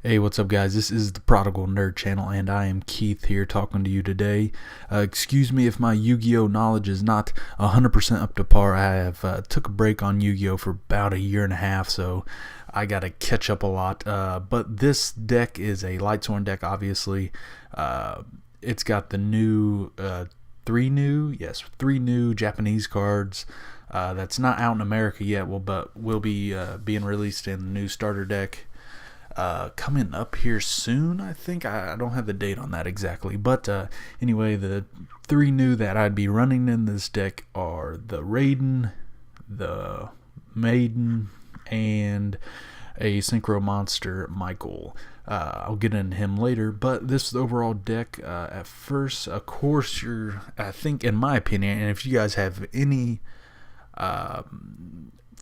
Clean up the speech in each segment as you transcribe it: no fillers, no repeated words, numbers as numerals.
Hey, what's up, guys? This is the Prodigal Nerd channel, and I am Keith here talking to you today. Excuse me if my Yu-Gi-Oh knowledge is not 100% up to par. I have took a break on Yu-Gi-Oh for about a year and a half, so I got to catch up a lot. But this deck is a Lightsworn deck, obviously. It's got the new three new Japanese cards. That's not out in America yet, but will be being released in the new starter deck. Coming up here soon, I think. I don't have the date on that exactly, but anyway, the three new that I'd be running in this deck are the Raiden, the Maiden, and a Synchro Monster Michael. I'll get into him later, but this overall deck, at first, of course, I think, in my opinion, and if you guys have any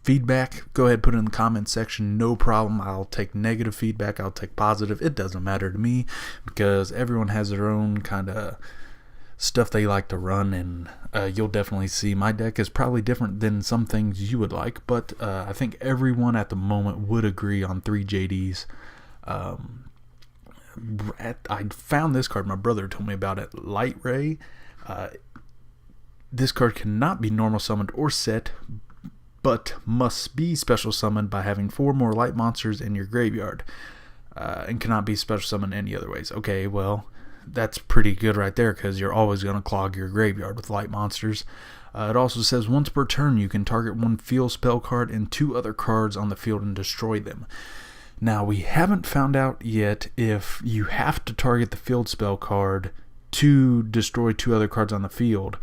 feedback, go ahead, put it in the comments section. No problem. I'll take negative feedback, I'll take positive. It doesn't matter to me, because everyone has their own kind of stuff they like to run, and you'll definitely see my deck is probably different than some things you would like, but I think everyone at the moment would agree on 3 JDs. I found this card, my brother told me about it, Light Ray. This card cannot be normal summoned or set, but must be special summoned by having 4 more light monsters in your graveyard, and cannot be special summoned any other ways. Okay, well, that's pretty good right there, because you're always going to clog your graveyard with light monsters. It also says once per turn you can target 1 field spell card and 2 other cards on the field and destroy them. Now, we haven't found out yet if you have to target the field spell card to destroy 2 other cards on the field.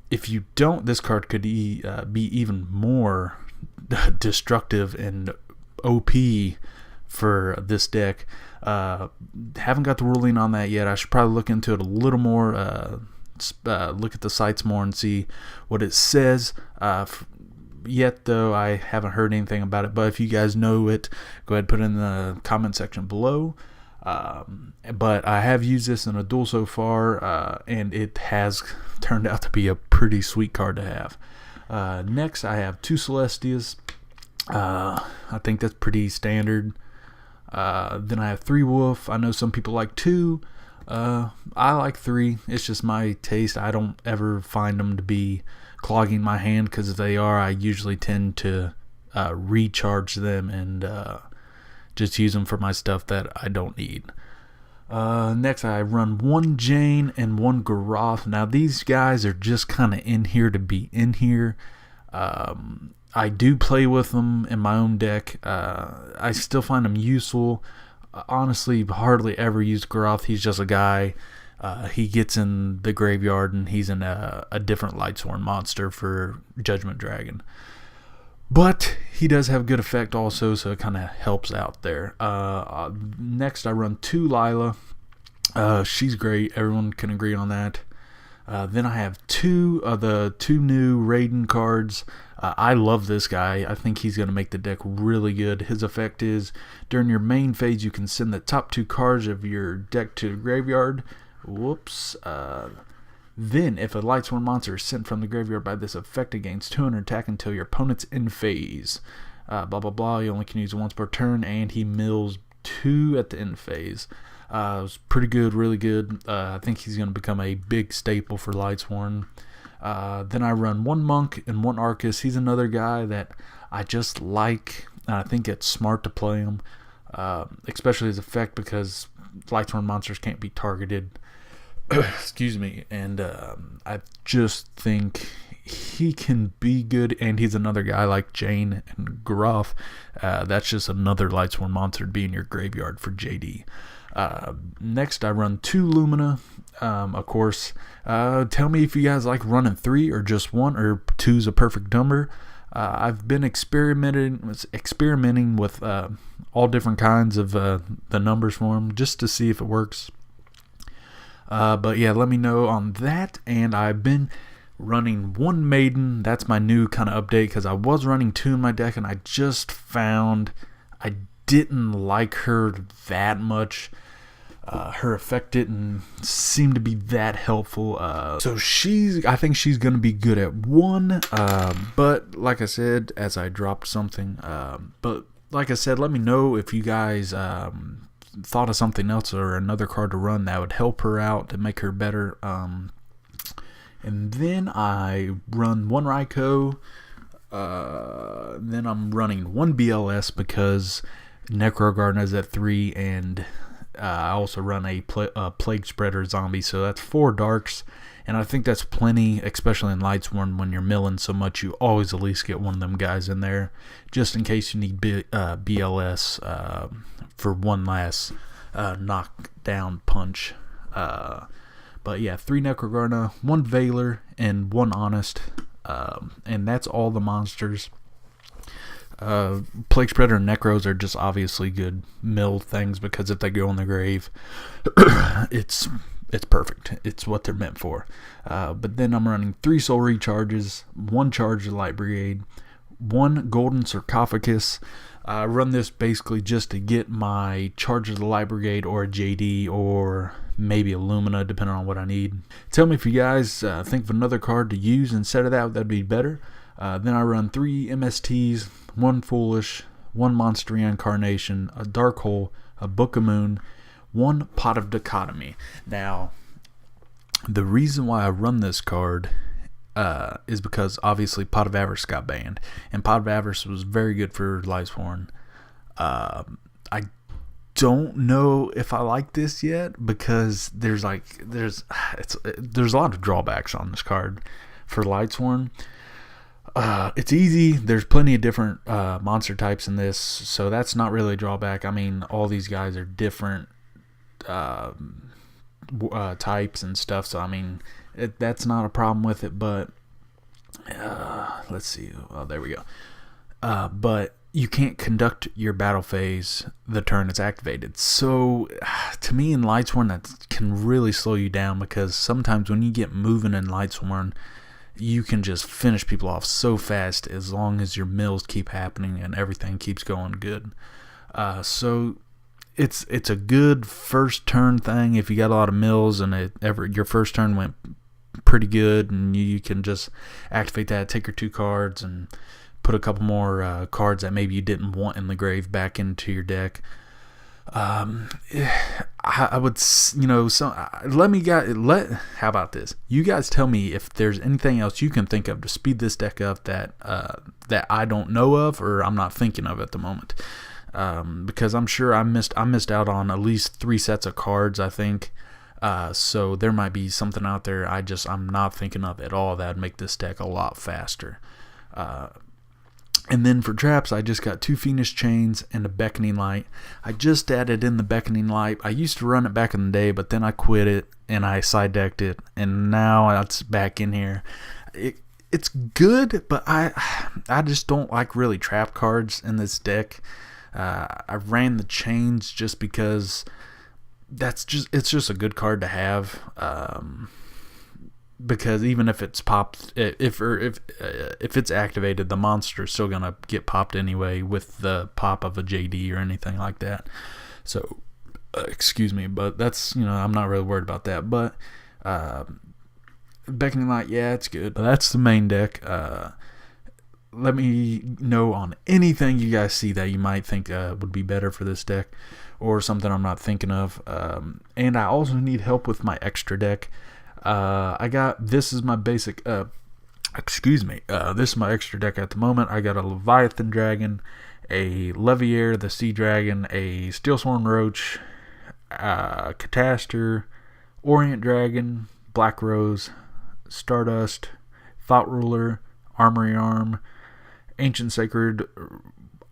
If you don't, this card could be even more destructive and OP for this deck. Haven't got the ruling on that yet. I should probably look into it a little more, look at the sites more and see what it says. Yet, though, I haven't heard anything about it, but if you guys know it, go ahead and put it in the comment section below. But I have used this in a duel so far, and it has turned out to be a pretty sweet card to have. Next, I have 2 Celestias. I think that's pretty standard. Then I have 3 Wolf. I know some people like 2. I like 3. It's just my taste. I don't ever find them to be clogging my hand, because if they are, I usually tend to recharge them and just use them for my stuff that I don't need. Next, I run 1 Jane and 1 Garoth. Now, these guys are just kind of in here to be in here. I do play with them in my own deck. I still find them useful. Honestly, hardly ever use Garoth. He's just a guy. He gets in the graveyard, and he's in a different Lightsworn monster for Judgment Dragon. But he does have good effect also, so it kind of helps out there. Next, I run 2 Lila. She's great. Everyone can agree on that. Then I have the 2 new Raiden cards. I love this guy. I think he's going to make the deck really good. His effect is, during your main phase, you can send the top 2 cards of your deck to the graveyard. Whoops. Then, if a Lightsworn monster is sent from the graveyard by this effect, it gains 200 attack until your opponent's in phase. Blah, blah, blah. You only can use it once per turn, and he mills 2 at the end phase. It was pretty good, really good. I think he's going to become a big staple for Lightsworn. Then I run 1 Monk and 1 Arcus. He's another guy that I just like, and I think it's smart to play him, especially his effect, because Lightsworn monsters can't be targeted. Excuse me. And I just think he can be good, and he's another guy like Jane and Garoth. That's just another Lightsworn monster to be in your graveyard for JD. Next, I run 2 Lumina. Of course, tell me if you guys like running 3 or just 1, or 2's a perfect number. I've been experimenting with all different kinds of the numbers for them, just to see if it works. But yeah, let me know on that. And I've been running 1 Maiden. That's my new kind of update, because I was running 2 in my deck, and I just found I didn't like her that much. Her effect didn't seem to be that helpful. So I think she's going to be good at 1. But like I said, as I dropped something, but like I said, let me know if you guys thought of something else or another card to run that would help her out to make her better. And then I run one Raikou. Then I'm running one BLS because Necro Garden is at 3, and I also run a Plague Spreader zombie, so that's 4 darks, and I think that's plenty, especially in Lightsworn when you're milling so much. You always at least get one of them guys in there, just in case you need BLS for one last knockdown punch. But yeah, 3 Necrogarna, 1 Veiler, and 1 Honest, and that's all the monsters. Plague Spreader and Necros are just obviously good mill things because if they go in the grave, it's perfect. It's what they're meant for. But then I'm running 3 Soul Recharges, 1 Charge of Light Brigade, 1 Golden Sarcophagus. I run this basically just to get my Charge of the Light Brigade or a JD or maybe a Lumina, depending on what I need. Tell me if you guys think of another card to use instead of that. That'd be better. Then I run 3 MSTs, 1 Foolish, 1 Monster Reincarnation, a Dark Hole, a Book of Moon, 1 Pot of Dichotomy. Now, the reason why I run this card is because obviously Pot of Avarice got banned, and Pot of Avarice was very good for Lightsworn. I don't know if I like this yet because there's a lot of drawbacks on this card for Lightsworn. It's easy. There's plenty of different monster types in this, so that's not really a drawback. I mean, all these guys are different types and stuff, so I mean, that's not a problem with it. But let's see. Oh, there we go. But you can't conduct your battle phase the turn it's activated. So to me, in Lightsworn, that can really slow you down because sometimes when you get moving in Lightsworn, you can just finish people off so fast as long as your mills keep happening and everything keeps going good. So it's a good first turn thing if you got a lot of mills and your first turn went pretty good, and you can just activate that, take your 2 cards, and put a couple more cards that maybe you didn't want in the grave back into your deck. I would, how about this? You guys tell me if there's anything else you can think of to speed this deck up that I don't know of or I'm not thinking of at the moment. Because I'm sure I missed out on at least 3 sets of cards, I think. So there might be something out there I'm not thinking of at all that would make this deck a lot faster. And then for traps, I just got 2 Fiendish Chains and a Beckoning Light. I just added in the Beckoning Light. I used to run it back in the day, but then I quit it and I side decked it, and now it's back in here. It's good, but I just don't like really trap cards in this deck. I ran the Chains just because it's just a good card to have. Because even if it's popped, if it's activated, the monster is still gonna get popped anyway with the pop of a JD or anything like that. So, excuse me, but that's I'm not really worried about that. But Beckoning Light, yeah, it's good. That's the main deck. Let me know on anything you guys see that you might think would be better for this deck, or something I'm not thinking of. And I also need help with my extra deck. This is my basic, this is my extra deck at the moment. I got a Leviathan Dragon, a Leviair, the Sea Dragon, a Steelsworn Roach, Cataster, Orient Dragon, Black Rose, Stardust, Thought Ruler, Armory Arm, Ancient Sacred,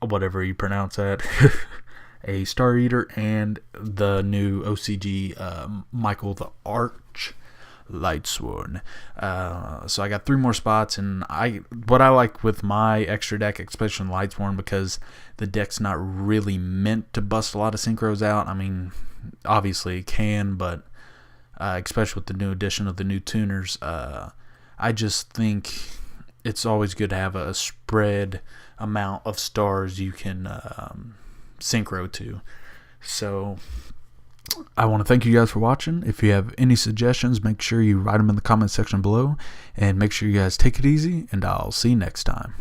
whatever you pronounce that, a Star Eater, and the new OCG Michael the Arch Lightsworn. So I got 3 more spots, and what I like with my extra deck, especially in Lightsworn, because the deck's not really meant to bust a lot of synchros out. I mean, obviously it can, but especially with the new addition of the new tuners, I just think it's always good to have a spread amount of stars you can synchro to. So I want to thank you guys for watching. If you have any suggestions, make sure you write them in the comment section below, and make sure you guys take it easy, and I'll see you next time.